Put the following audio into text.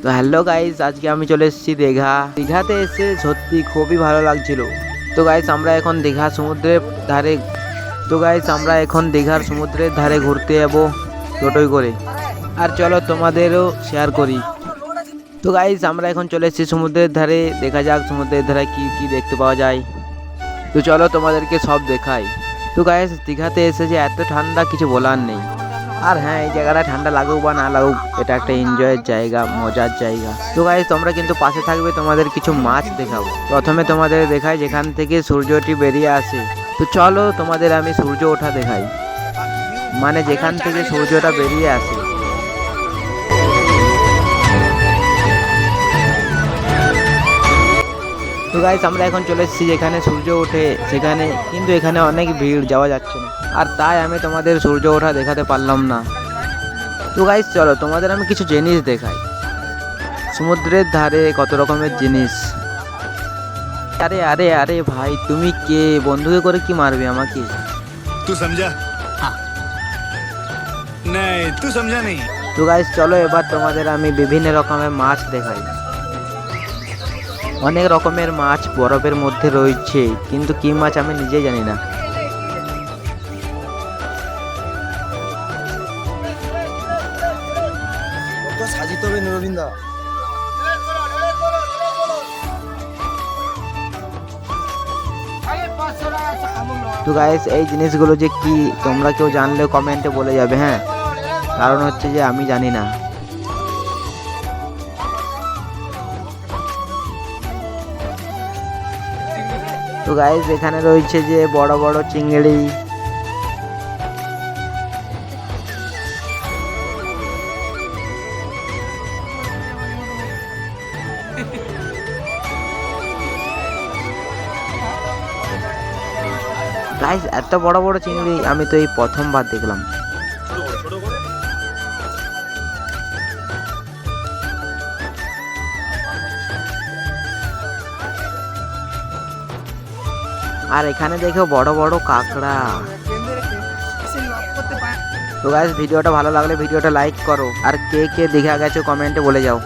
তো hello guys, আজকে আমি চলে এসেছি দীঘাতে এসে সত্যি খুবই ভালো লাগছিল। তো গাইস আমরা এখন দীঘা সমুদ্রের ধারে দীঘার সমুদ্রের ধারে ঘুরতে যাবো টোটোয় করে। আর চলো তোমাদেরও শেয়ার করি। তো গাইস আমরা এখন চলে এসেছি সমুদ্রের ধারে, দেখা যাক সমুদ্রের ধারে কি কি দেখতে পাওয়া যায়। তো চলো তোমাদেরকে সব দেখাই। তো গাইস দীঘাতে এসে যে এত ঠান্ডা কিছু বলার নেই। আর হ্যাঁ, এই জায়গাটা ঠান্ডা লাগুক বা না লাগুক, এটা একটা এনজয়ের জায়গা, মজার জায়গা। তো গাইস তোমরা কিন্তু পাশে থাকবে, তোমাদের কিছু মাছ দেখাবো। প্রথমে তোমাদের দেখাই যেখান থেকে সূর্যটি বেরিয়ে আসে। তো চলো তোমাদের আমি সূর্য ওঠা দেখাই, মানে যেখান থেকে সূর্যটা বেরিয়ে আসে। তো গাইস আমরা এখন চলে এসেছি যেখানে সূর্য ওঠে সেখানে, কিন্তু এখানে অনেক ভিড়, যাওয়া যাচ্ছে না, আর তাই আমি তোমাদের সূর্য ওঠা দেখাতে পারলাম না। তো গাইস চলো তোমাদের আমি কিছু জিনিস দেখাই, সমুদ্রের ধারে কত রকমের জিনিস। আরে আরে আরে ভাই, তুমি কে? বন্ধুকে করে কি মারবে আমাকে? तू समझा? हाँ। नहीं तू समझा नहीं। তো গাইস চলো এবার তোমাদের আমি বিভিন্ন রকমের মাছ দেখাই। অনেক রকমের মাছ বরফের মধ্যে রয়েছে, কিন্তু কি মাছ আমি নিজে জানি না। তো গাইস এই জিনিসগুলো যে কি তোমরা কেউ জানলে কমেন্টে বলে যাবে, হ্যাঁ, কারণ হচ্ছে যে আমি জানি না। তো গাইস এখানে রয়েছে যে বড় বড় চিংড়ি। গাইস এত বড় বড় চিংড়ি আমি তো এই প্রথমবার দেখলাম। আর এখানে দেখো বড় বড় কাঁকড়া। তো গাইস ভিডিওটা ভালো লাগলে ভিডিওটা লাইক করো, আর কে কে দীঘা গেছো কমেন্টে বলে যাও।